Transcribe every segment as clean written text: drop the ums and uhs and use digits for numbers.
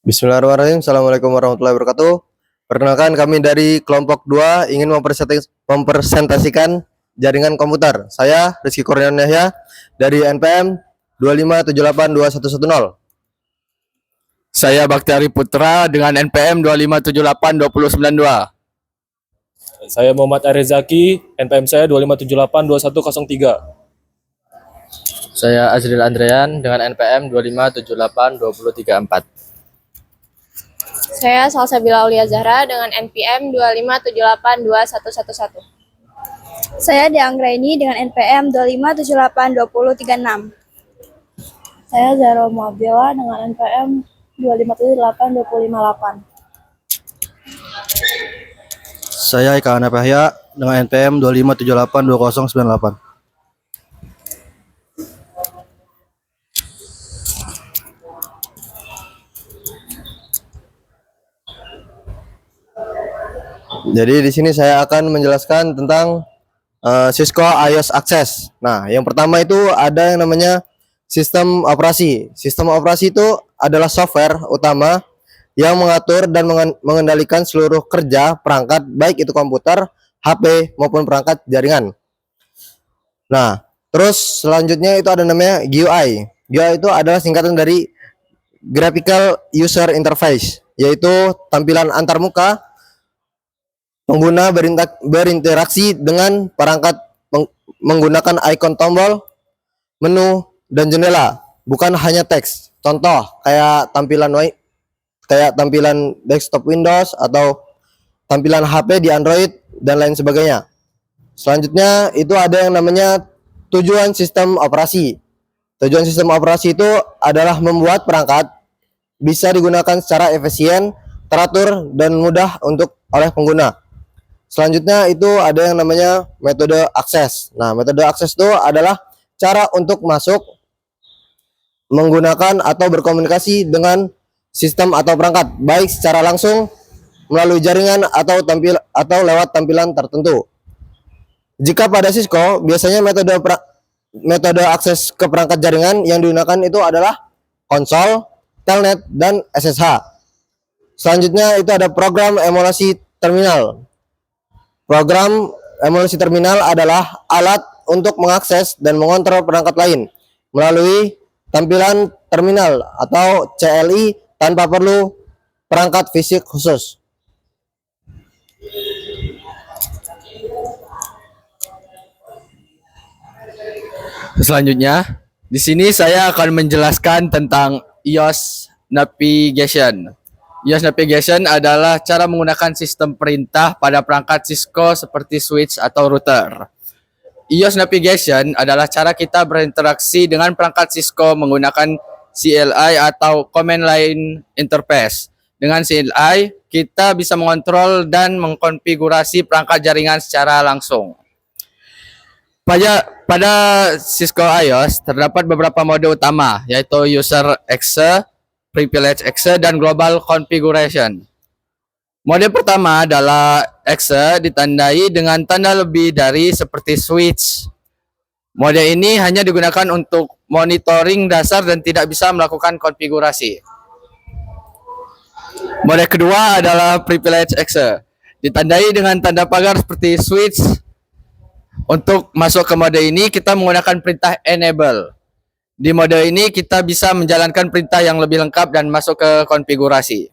Bismillahirrahmanirrahim. Assalamualaikum warahmatullahi wabarakatuh. Perkenalkan, kami dari kelompok 2 ingin mempresentasikan jaringan komputer. Saya Rizky Kurniawan Yahya dari NPM 257821110. Saya Baktiari Putra dengan NPM 2578292. Saya Muhammad Arezaki, NPM saya 25782103. Saya Azril Andrean dengan NPM 2578234. Saya Salsabila Aulia Zahra dengan NPM 257821111. Saya Deanggraini dengan NPM 2578236. Saya Zahra Muabdillah dengan NPM 2578258. Saya Ika Hanif Yahya dengan NPM 257820098. Jadi di sini saya akan menjelaskan tentang Cisco iOS Access. Nah, yang pertama itu ada yang namanya sistem operasi. Sistem operasi itu adalah software utama yang mengatur dan mengendalikan seluruh kerja perangkat, baik itu komputer, HP maupun perangkat jaringan. Nah, terus selanjutnya itu ada namanya GUI. GUI itu adalah singkatan dari Graphical User Interface, yaitu tampilan antarmuka pengguna berinteraksi dengan perangkat menggunakan ikon tombol, menu, dan jendela, bukan hanya teks. Contoh kayak tampilan desktop Windows atau tampilan HP di Android dan lain sebagainya. Selanjutnya itu ada yang namanya tujuan sistem operasi. Tujuan sistem operasi itu adalah membuat perangkat bisa digunakan secara efisien, teratur, dan mudah oleh pengguna. Selanjutnya itu ada yang namanya metode akses. Nah, metode akses itu adalah cara untuk masuk, menggunakan atau berkomunikasi dengan sistem atau perangkat, baik secara langsung melalui jaringan atau lewat tampilan tertentu. Jika pada Cisco, biasanya metode akses ke perangkat jaringan yang digunakan itu adalah konsol, telnet, dan SSH. Selanjutnya itu ada program emulasi terminal. Program emulasi terminal adalah alat untuk mengakses dan mengontrol perangkat lain melalui tampilan terminal atau CLI tanpa perlu perangkat fisik khusus. Selanjutnya, di sini saya akan menjelaskan tentang iOS Navigation. iOS Navigation adalah cara menggunakan sistem perintah pada perangkat Cisco seperti switch atau router. iOS Navigation adalah cara kita berinteraksi dengan perangkat Cisco menggunakan CLI atau Command Line Interface. Dengan CLI, kita bisa mengontrol dan mengkonfigurasi perangkat jaringan secara langsung. Pada Cisco iOS terdapat beberapa mode utama, yaitu User Access, Privilege Access, dan Global Configuration. Mode pertama adalah Access, ditandai dengan tanda lebih dari seperti switch. Mode ini hanya digunakan untuk monitoring dasar dan tidak bisa melakukan konfigurasi. Mode kedua adalah Privilege Access, ditandai dengan tanda pagar seperti switch. Untuk masuk ke mode ini, kita menggunakan perintah Enable. Di mode ini kita bisa menjalankan perintah yang lebih lengkap dan masuk ke konfigurasi.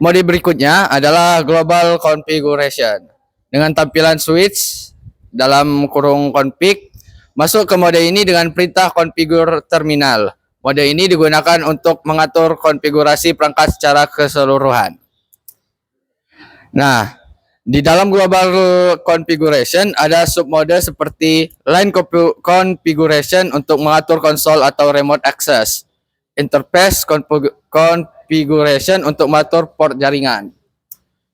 Mode berikutnya adalah Global Configuration. Dengan tampilan switch dalam kurung config, masuk ke mode ini dengan perintah configure terminal. Mode ini digunakan untuk mengatur konfigurasi perangkat secara keseluruhan. Nah, di dalam Global Configuration ada submode seperti Line Configuration untuk mengatur konsol atau remote access, Interface Configuration untuk mengatur port jaringan.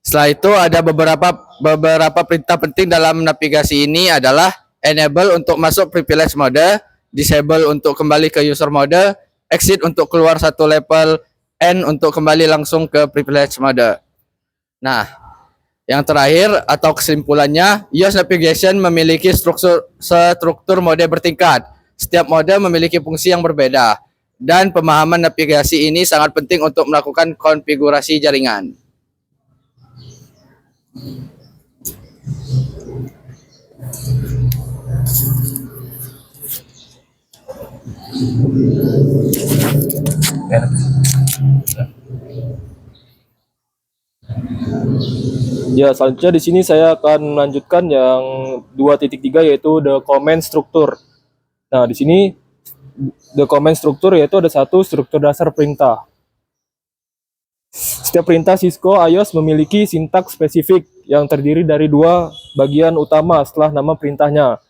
Setelah itu ada beberapa perintah penting dalam navigasi ini adalah Enable untuk masuk privilege mode, Disable untuk kembali ke user mode, Exit untuk keluar satu level, End untuk kembali langsung ke privilege mode. Nah, yang terakhir atau kesimpulannya, iOS Navigation memiliki struktur mode bertingkat. Setiap mode memiliki fungsi yang berbeda. dan pemahaman navigasi ini sangat penting untuk melakukan konfigurasi jaringan. Ya, selanjutnya di sini saya akan melanjutkan yang 2.3 yaitu the command structure. Nah, di sini the command structure yaitu ada satu struktur dasar perintah. Setiap perintah Cisco iOS memiliki sintaks spesifik yang terdiri dari dua bagian utama setelah nama perintahnya,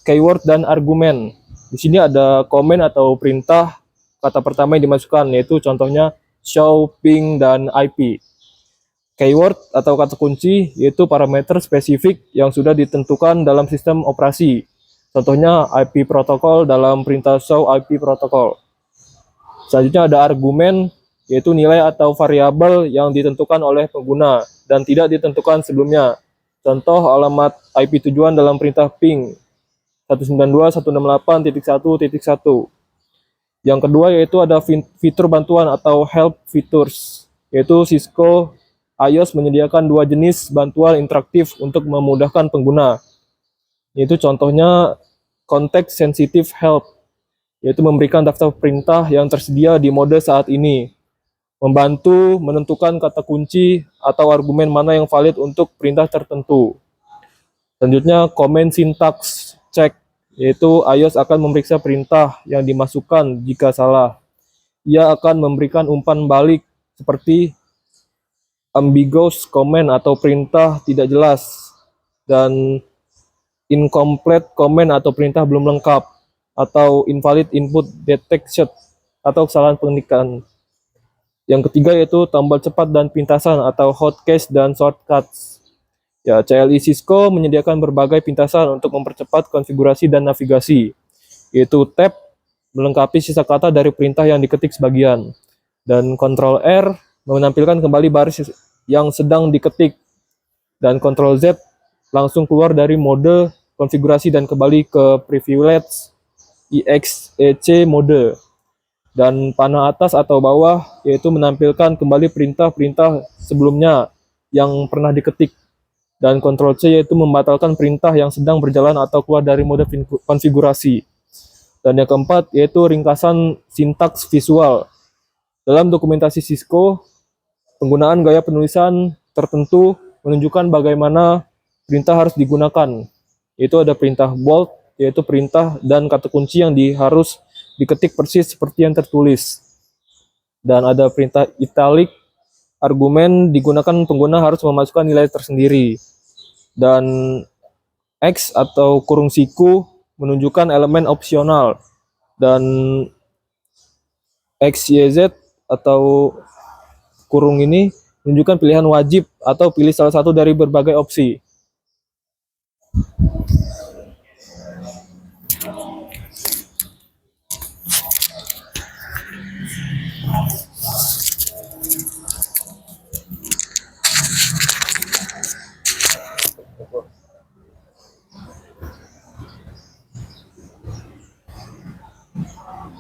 keyword dan argumen. Di sini ada command atau perintah kata pertama yang dimasukkan, yaitu contohnya show, ping, dan IP. Keyword atau kata kunci yaitu parameter spesifik yang sudah ditentukan dalam sistem operasi. Contohnya IP protokol dalam perintah show IP protokol. Selanjutnya ada argumen yaitu nilai atau variabel yang ditentukan oleh pengguna dan tidak ditentukan sebelumnya. Contoh alamat IP tujuan dalam perintah ping 192.168.1.1. Yang kedua yaitu ada fitur bantuan atau help features, yaitu Cisco iOS menyediakan dua jenis bantuan interaktif untuk memudahkan pengguna. Yaitu contohnya context sensitive help, yaitu memberikan daftar perintah yang tersedia di mode saat ini, membantu menentukan kata kunci atau argumen mana yang valid untuk perintah tertentu. Selanjutnya command syntax check, yaitu iOS akan memeriksa perintah yang dimasukkan jika salah. Ia akan memberikan umpan balik seperti ambiguous command atau perintah tidak jelas, dan incomplete command atau perintah belum lengkap, atau invalid input detection atau kesalahan pengetikan. Yang ketiga yaitu tombol cepat dan pintasan atau hotkeys dan shortcuts. Ya, CLI Cisco menyediakan berbagai pintasan untuk mempercepat konfigurasi dan navigasi, yaitu tab melengkapi sisa kata dari perintah yang diketik sebagian, dan Ctrl R menampilkan kembali baris yang sedang diketik, dan Ctrl Z langsung keluar dari mode konfigurasi dan kembali ke privilege EXEC mode. Dan panah atas atau bawah yaitu menampilkan kembali perintah-perintah sebelumnya yang pernah diketik, dan Ctrl C yaitu membatalkan perintah yang sedang berjalan atau keluar dari mode konfigurasi. Dan yang keempat yaitu ringkasan sintaks visual. Dalam dokumentasi Cisco, penggunaan gaya penulisan tertentu menunjukkan bagaimana perintah harus digunakan. Yaitu ada perintah bold, yaitu perintah dan kata kunci yang harus diketik persis seperti yang tertulis. Dan ada perintah italic, argumen digunakan pengguna harus memasukkan nilai tersendiri. Dan X atau kurung siku menunjukkan elemen opsional. Dan XYZ atau kurung ini menunjukkan pilihan wajib atau pilih salah satu dari berbagai opsi.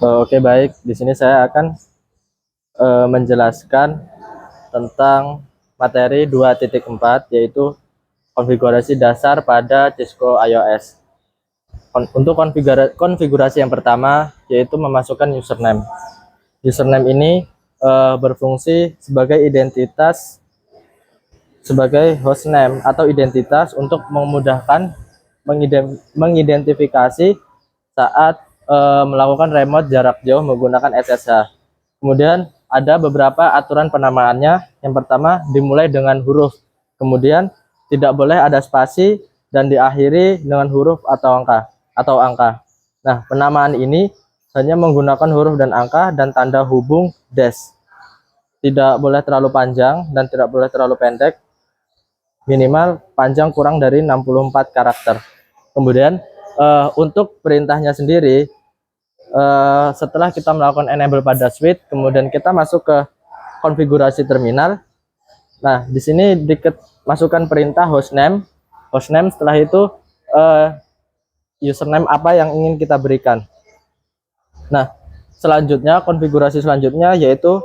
Oke, baik. Di sini saya akan menjelaskan tentang materi 2.4 yaitu konfigurasi dasar pada Cisco iOS. Untuk konfigurasi yang pertama yaitu memasukkan username. Username ini berfungsi sebagai identitas, sebagai hostname atau identitas untuk memudahkan mengidentifikasi saat melakukan remote jarak jauh menggunakan SSH. Kemudian ada beberapa aturan penamaannya. Yang pertama dimulai dengan huruf, kemudian tidak boleh ada spasi dan diakhiri dengan huruf atau angka. Nah, penamaan ini hanya menggunakan huruf dan angka dan tanda hubung dash. Tidak boleh terlalu panjang dan tidak boleh terlalu pendek. Minimal panjang kurang dari 64 karakter. Kemudian untuk perintahnya sendiri, setelah kita melakukan enable pada switch, kemudian kita masuk ke konfigurasi terminal. Nah, di sini masukkan perintah hostname. Setelah itu username apa yang ingin kita berikan. Nah, selanjutnya, konfigurasi selanjutnya yaitu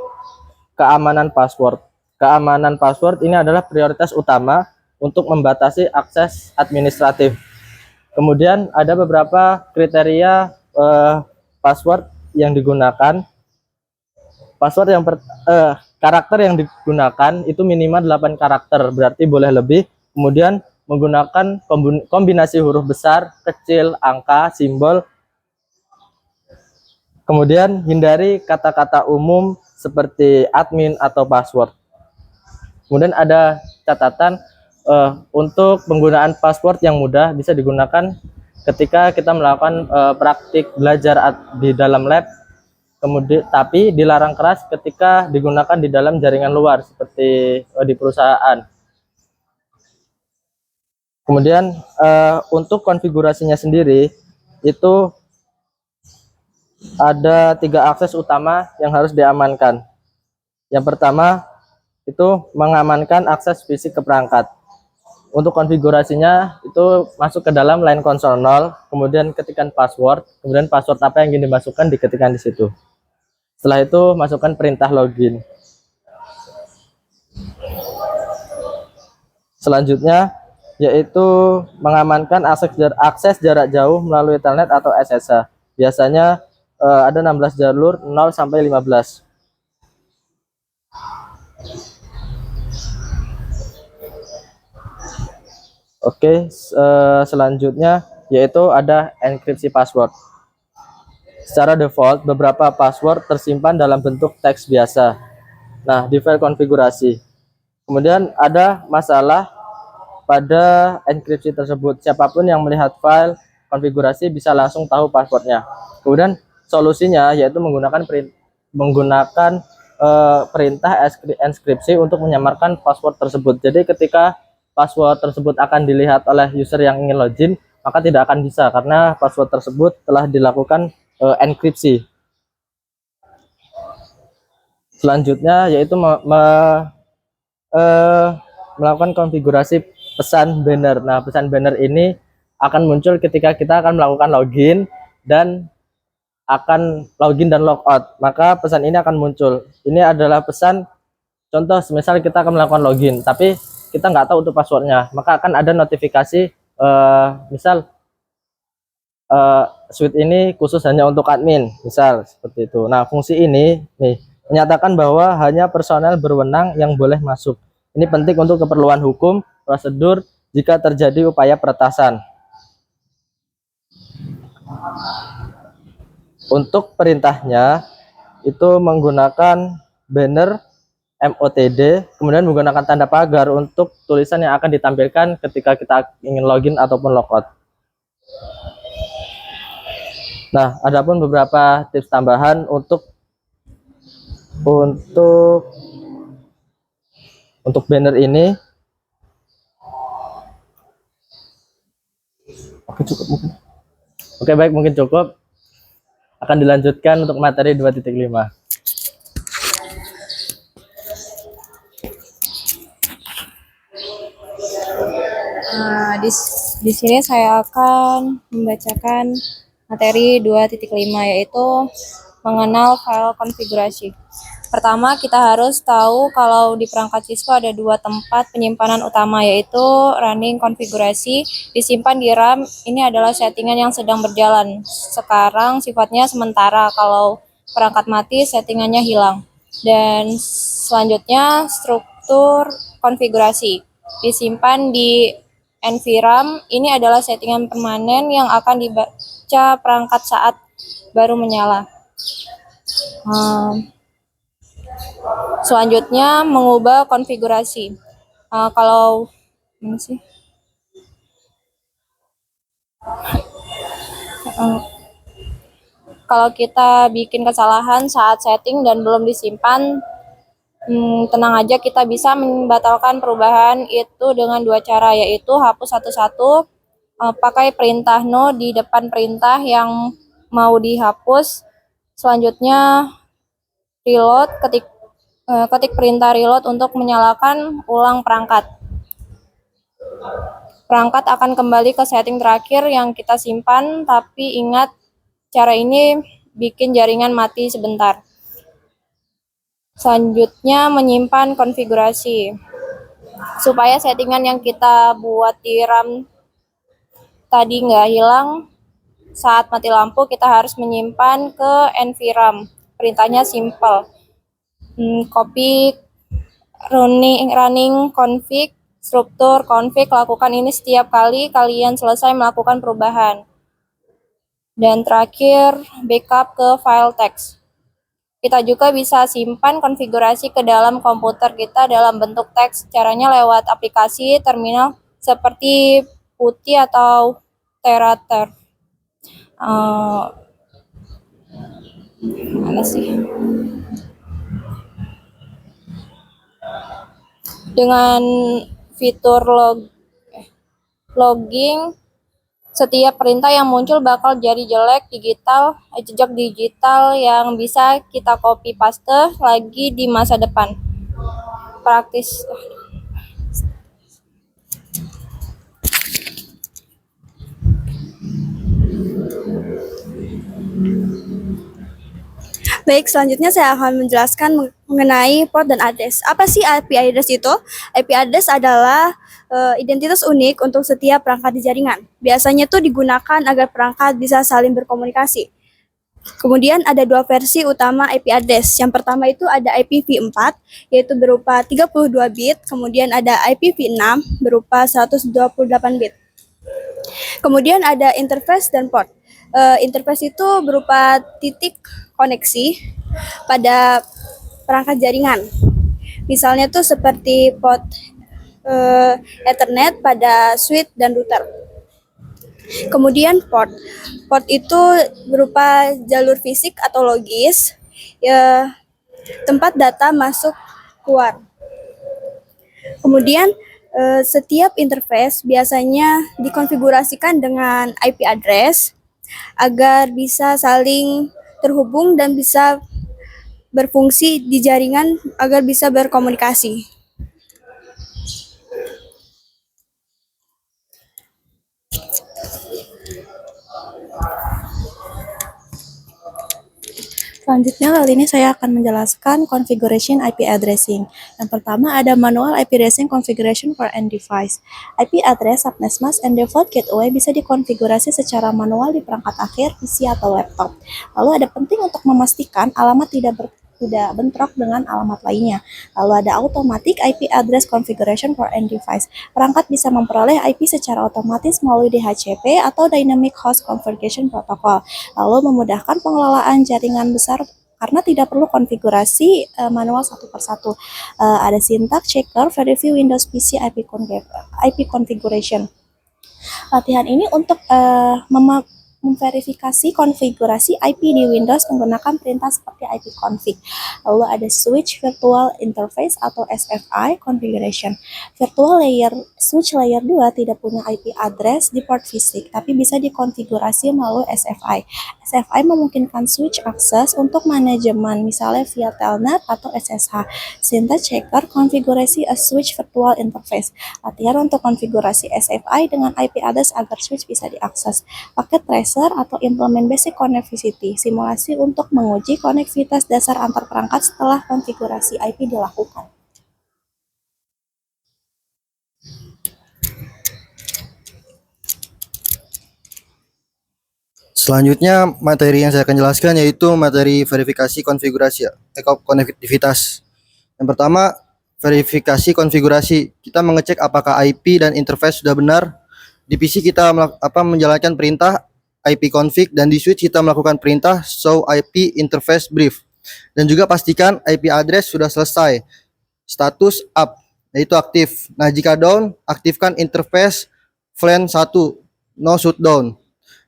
keamanan password. Keamanan password ini adalah prioritas utama untuk membatasi akses administratif. Kemudian ada beberapa kriteria password yang digunakan. Karakter yang digunakan itu minimal 8 karakter, berarti boleh lebih. Kemudian menggunakan kombinasi huruf besar, kecil, angka, simbol. Kemudian hindari kata-kata umum seperti admin atau password. Kemudian ada catatan untuk penggunaan password yang mudah bisa digunakan ketika kita melakukan praktik belajar di dalam lab. Kemudian tapi dilarang keras ketika digunakan di dalam jaringan luar seperti di perusahaan. Kemudian untuk konfigurasinya sendiri itu ada 3 akses utama yang harus diamankan. Yang pertama itu mengamankan akses fisik ke perangkat. Untuk konfigurasinya itu masuk ke dalam line console 0, kemudian ketikkan password, kemudian password apa yang ingin dimasukkan diketikkan di situ. Setelah itu masukkan perintah login. Selanjutnya yaitu mengamankan akses jarak jauh melalui Ethernet atau SSH. Biasanya ada 16 jalur 0 sampai 15. Oke, selanjutnya yaitu ada enkripsi password. Secara default, beberapa password tersimpan dalam bentuk teks biasa. Nah, di file konfigurasi. Kemudian ada masalah pada enkripsi tersebut. Siapapun yang melihat file konfigurasi bisa langsung tahu passwordnya. Kemudian solusinya yaitu menggunakan perintah enkripsi untuk menyamarkan password tersebut. Jadi ketika password tersebut akan dilihat oleh user yang ingin login, maka tidak akan bisa karena password tersebut telah dilakukan enkripsi. Selanjutnya yaitu melakukan konfigurasi pesan banner. Nah, pesan banner ini akan muncul ketika kita akan melakukan login dan logout. Maka pesan ini akan muncul. Ini adalah pesan contoh, misal kita akan melakukan login, tapi kita nggak tahu untuk passwordnya, maka akan ada notifikasi misal suite ini khusus hanya untuk admin, misal seperti itu. Nah, fungsi ini nih menyatakan bahwa hanya personel berwenang yang boleh masuk. Ini penting untuk keperluan hukum, prosedur jika terjadi upaya peretasan. Untuk perintahnya itu menggunakan banner MOTD, kemudian menggunakan tanda pagar untuk tulisan yang akan ditampilkan ketika kita ingin login ataupun logout. Nah, adapun beberapa tips tambahan untuk banner ini. Oke, cukup mungkin. Oke, baik, mungkin cukup. Akan dilanjutkan untuk materi 2.5. Di sini saya akan membacakan materi 2.5 yaitu mengenal file konfigurasi. Pertama, kita harus tahu kalau di perangkat Cisco ada 2 tempat penyimpanan utama, yaitu running konfigurasi disimpan di RAM. Ini adalah settingan yang sedang berjalan. Sekarang sifatnya sementara, kalau perangkat mati settingannya hilang. Dan selanjutnya struktur konfigurasi disimpan di NVRAM. Ini adalah settingan permanen yang akan dibaca perangkat saat baru menyala. Selanjutnya mengubah konfigurasi. Kalau ini sih, kalau kita bikin kesalahan saat setting dan belum disimpan, tenang aja, kita bisa membatalkan perubahan itu dengan 2 cara, yaitu hapus satu-satu, pakai perintah no di depan perintah yang mau dihapus. Selanjutnya reload, ketik perintah reload untuk menyalakan ulang perangkat. Perangkat akan kembali ke setting terakhir yang kita simpan, tapi ingat cara ini bikin jaringan mati sebentar. Selanjutnya menyimpan konfigurasi. Supaya settingan yang kita buat di RAM tadi nggak hilang saat mati lampu, kita harus menyimpan ke NVRAM. Perintahnya simple. Copy running config struktur config, lakukan ini setiap kali kalian selesai melakukan perubahan. Dan terakhir backup ke file teks. Kita juga bisa simpan konfigurasi ke dalam komputer kita dalam bentuk teks. Caranya lewat aplikasi terminal seperti Putih atau Terater. Mana sih? Dengan fitur logging, setiap perintah yang muncul bakal jadi jejak digital yang bisa kita copy paste lagi di masa depan. Praktis. Baik, selanjutnya saya akan menjelaskan mengenai port dan address. Apa sih IP address itu? IP address adalah identitas unik untuk setiap perangkat di jaringan. Biasanya itu digunakan agar perangkat bisa saling berkomunikasi. Kemudian ada dua versi utama IP address. Yang pertama itu ada IPv4, yaitu berupa 32 bit. Kemudian ada IPv6 berupa 128 bit. Kemudian ada interface dan port. Interface itu berupa titik koneksi pada perangkat jaringan. Misalnya tuh seperti port Ethernet pada switch dan router. Kemudian port itu berupa jalur fisik atau logis, ya, tempat data masuk keluar. Kemudian setiap interface biasanya dikonfigurasikan dengan IP address agar bisa saling terhubung dan bisa berfungsi di jaringan agar bisa berkomunikasi. Selanjutnya kali ini saya akan menjelaskan configuration IP addressing. Yang pertama ada manual IP addressing configuration for end device. IP address, subnet mask, and default gateway bisa dikonfigurasi secara manual di perangkat akhir, PC atau laptop. Lalu ada penting untuk memastikan alamat tidak bentrok dengan alamat lainnya. Lalu ada automatic IP address configuration for end device. Perangkat bisa memperoleh IP secara otomatis melalui DHCP atau Dynamic Host Configuration Protocol. Lalu memudahkan pengelolaan jaringan besar karena tidak perlu konfigurasi manual satu persatu. Ada syntax checker, verify Windows PC IP configuration. Latihan ini untuk memverifikasi konfigurasi IP di Windows menggunakan perintah seperti ipconfig. Lalu ada switch virtual interface atau SFI configuration. Switch layer 2 tidak punya IP address di port fisik, tapi bisa dikonfigurasi melalui SFI. SFI memungkinkan switch akses untuk manajemen, misalnya via telnet atau SSH. Syntax checker konfigurasi a switch virtual interface. Latihan untuk konfigurasi SFI dengan IP address agar switch bisa diakses. Paket tracer atau implement basic connectivity, simulasi untuk menguji konektivitas dasar antar perangkat setelah konfigurasi IP dilakukan. Selanjutnya materi yang saya akan jelaskan yaitu materi verifikasi konfigurasi konektivitas. Yang pertama, verifikasi konfigurasi. Kita mengecek apakah IP dan interface sudah benar. Di PC kita menjalankan perintah ipconfig dan di switch kita melakukan perintah show IP interface brief. Dan juga pastikan IP address sudah selesai. Status up yaitu aktif. Nah, jika down, aktifkan interface VLAN 1 no shutdown.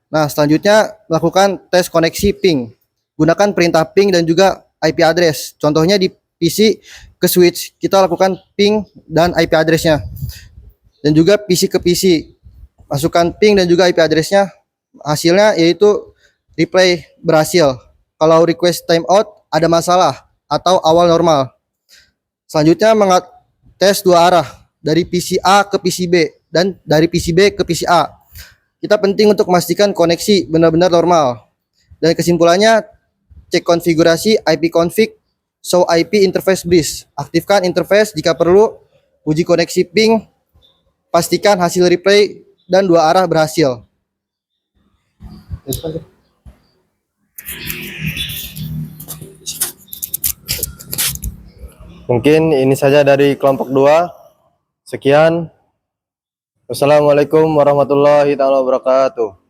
Nah, selanjutnya melakukan tes koneksi ping. Gunakan perintah ping dan juga IP address. Contohnya di PC ke switch, kita lakukan ping dan IP addressnya. Dan juga PC ke PC. Masukkan ping dan juga IP addressnya. Hasilnya yaitu replay berhasil. Kalau request timeout ada masalah atau awal normal. Selanjutnya tes dua arah dari PC A ke PC B dan dari PC B ke PC A. Kita penting untuk memastikan koneksi benar-benar normal. Dan kesimpulannya, cek konfigurasi ipconfig, show IP interface bridge. Aktifkan interface jika perlu, uji koneksi ping, pastikan hasil replay dan dua arah berhasil. Mungkin ini saja dari kelompok 2. Sekian. Wassalamualaikum warahmatullahi taala wabarakatuh.